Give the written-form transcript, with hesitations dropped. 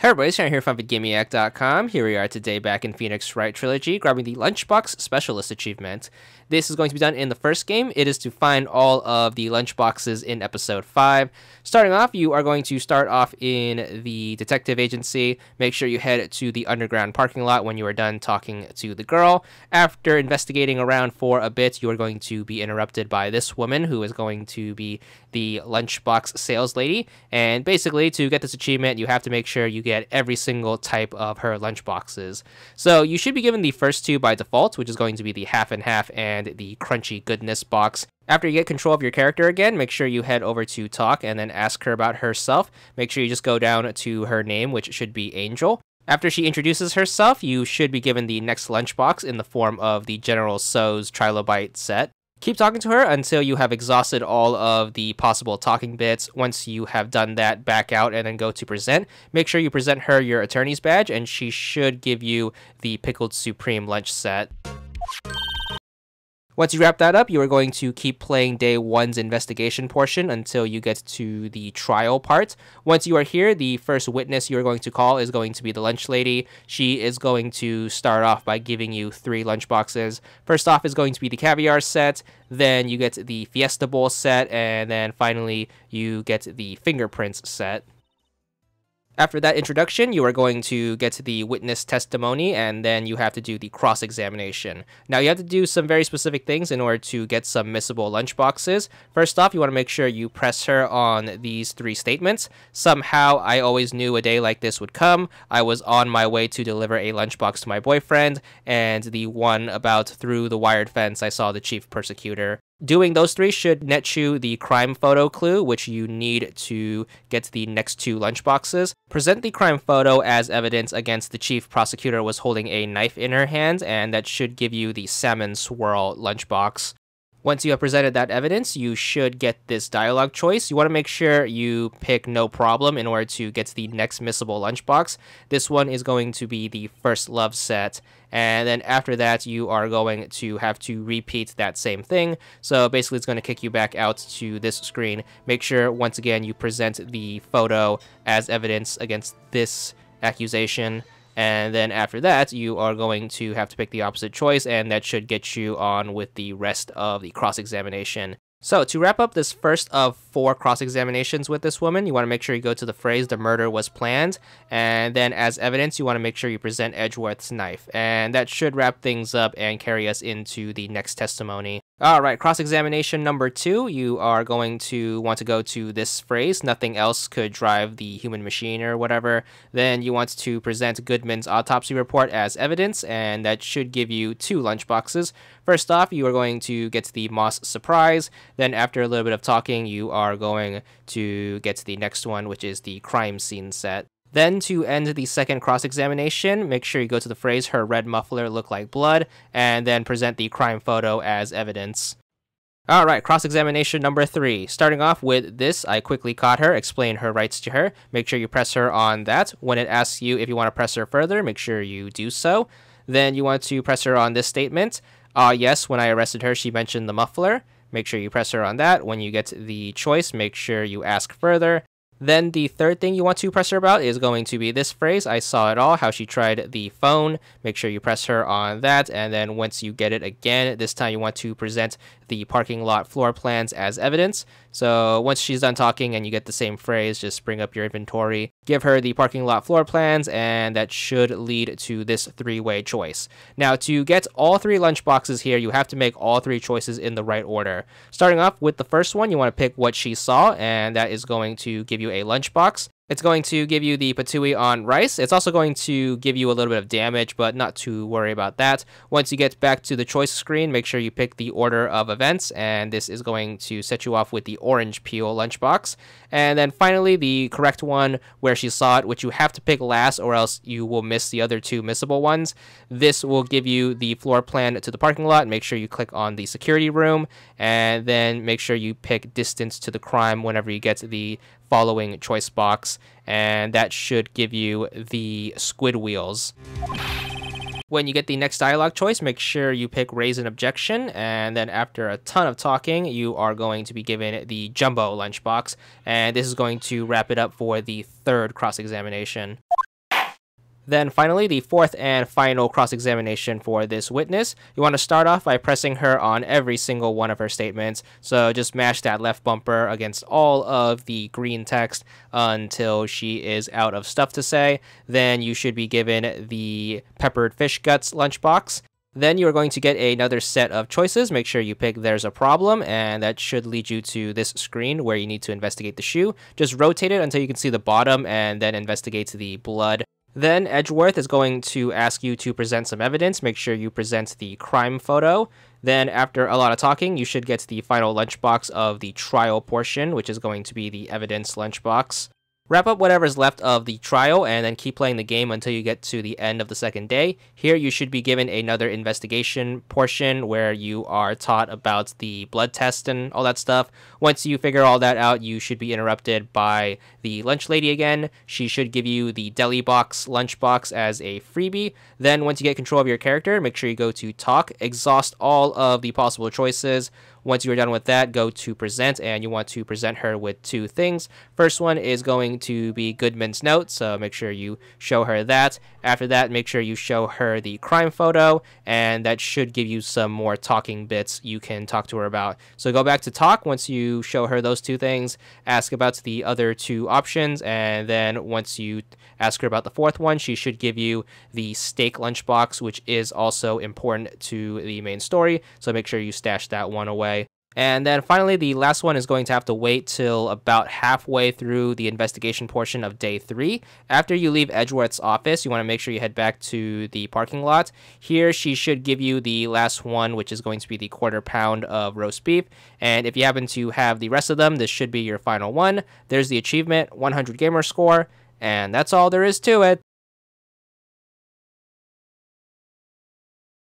Hey everybody, Sharon here from VidGamiac.com. Here we are today back in Phoenix Wright Trilogy, grabbing the Lunchbox Specialist achievement. This is going to be done in the first game. It is to find all of the lunchboxes in Episode 5. Starting off, you are going to start off in the detective agency. Make sure you head to the underground parking lot when you are done talking to the girl. After investigating around for a bit, you are going to be interrupted by this woman who is going to be the lunchbox sales lady. And basically, to get this achievement, you have to make sure you get every single type of her lunchboxes. So you should be given the first two by default, which is going to be the half and half and the crunchy goodness box. After you get control of your character again, make sure you head over to talk and then ask her about herself. Make sure you just go down to her name, which should be Angel. After she introduces herself, you should be given the next lunchbox in the form of the General Tso's Trilobite set. Keep talking to her until you have exhausted all of the possible talking bits. Once you have done that, back out and then go to present. Make sure you present her your attorney's badge and she should give you the Pickled Supreme lunch set. Once you wrap that up, you are going to keep playing day 1's investigation portion until you get to the trial part. Once you are here, the first witness you are going to call is going to be the lunch lady. She is going to start off by giving you 3 lunchboxes. First off is going to be the caviar set, then you get the Fiesta Bowl set, and then finally you get the fingerprints set. After that introduction, you are going to get to the witness testimony, and then you have to do the cross-examination. Now, you have to do some very specific things in order to get some missable lunchboxes. First off, you want to make sure you press her on these 3 statements. Somehow, I always knew a day like this would come. I was on my way to deliver a lunchbox to my boyfriend, and the one about through the wired fence, I saw the chief persecutor. Doing those 3 should net you the crime photo clue, which you need to get the next 2 lunchboxes. Present the crime photo as evidence against the chief prosecutor was holding a knife in her hand, and that should give you the salmon swirl lunchbox. Once you have presented that evidence, you should get this dialogue choice. You want to make sure you pick no problem in order to get to the next missable lunchbox. This one is going to be the first love set. And then after that, you are going to have to repeat that same thing. So basically, it's going to kick you back out to this screen. Make sure, once again, you present the photo as evidence against this accusation. And then after that, you are going to have to pick the opposite choice, and that should get you on with the rest of the cross-examination. So, to wrap up this first of 4 cross-examinations with this woman, you want to make sure you go to the phrase, "the murder was planned," and then as evidence, you want to make sure you present Edgeworth's knife. And that should wrap things up and carry us into the next testimony. Alright, cross-examination number 2, you are going to want to go to this phrase, "nothing else could drive the human machine," or whatever. Then you want to present Goodman's autopsy report as evidence, and that should give you 2 lunchboxes. First off, you are going to get to the Moss surprise. Then after a little bit of talking, you are going to get to the next one, which is the crime scene set. Then, to end the second cross-examination, make sure you go to the phrase, "her red muffler looked like blood," and then present the crime photo as evidence. Alright, cross-examination number 3. Starting off with this, "I quickly caught her, explain her rights to her." Make sure you press her on that. When it asks you if you want to press her further, make sure you do so. Then you want to press her on this statement. Yes, when I arrested her, she mentioned the muffler." Make sure you press her on that. When you get the choice, make sure you ask further. Then the third thing you want to press her about is going to be this phrase, "I saw it all, how she tried the phone." Make sure you press her on that, and then once you get it again, this time you want to present the parking lot floor plans as evidence. So once she's done talking and you get the same phrase, just bring up your inventory, give her the parking lot floor plans, and that should lead to this 3-way choice. Now, to get all 3 lunchboxes here, you have to make all 3 choices in the right order. Starting off with the first one, you want to pick what she saw, and that is going to give you a lunchbox. It's going to give you the patooey on rice. It's also going to give you a little bit of damage, but not to worry about that. Once you get back to the choice screen, make sure you pick the order of events, and this is going to set you off with the orange peel lunchbox. And then finally, the correct one where she saw it, which you have to pick last or else you will miss the other 2 missable ones. This will give you the floor plan to the parking lot. Make sure you click on the security room, and then make sure you pick distance to the crime whenever you get to the following choice box, and that should give you the squid wheels. When you get the next dialogue choice, make sure you pick raise an objection, and then after a ton of talking, you are going to be given the jumbo lunchbox, and this is going to wrap it up for the 3rd cross-examination. Then finally, the fourth and final cross-examination for this witness. You want to start off by pressing her on every single one of her statements. So just mash that left bumper against all of the green text until she is out of stuff to say. Then you should be given the peppered fish guts lunchbox. Then you are going to get another set of choices. Make sure you pick there's a problem, and that should lead you to this screen where you need to investigate the shoe. Just rotate it until you can see the bottom and then investigate the blood. Then Edgeworth is going to ask you to present some evidence. Make sure you present the crime photo. Then after a lot of talking, you should get the final lunchbox of the trial portion, which is going to be the evidence lunchbox. Wrap up whatever's left of the trial and then keep playing the game until you get to the end of the second day. Here you should be given another investigation portion where you are taught about the blood test and all that stuff. Once you figure all that out, you should be interrupted by the lunch lady again. She should give you the deli box lunchbox as a freebie. Then once you get control of your character, make sure you go to talk, exhaust all of the possible choices. Once you're done with that, go to present, and you want to present her with two things. First one is going to be Goodman's note, so make sure you show her that. After that, make sure you show her the crime photo, and that should give you some more talking bits you can talk to her about. So go back to talk once you show her those two things, ask about the other two options, and then once you ask her about the fourth one, she should give you the steak lunchbox, which is also important to the main story, so make sure you stash that one away. And then finally, the last one is going to have to wait till about halfway through the investigation portion of day 3. After you leave Edgeworth's office, you want to make sure you head back to the parking lot. Here, she should give you the last one, which is going to be the quarter pound of roast beef. And if you happen to have the rest of them, this should be your final one. There's the achievement, 100 gamer score, and that's all there is to it.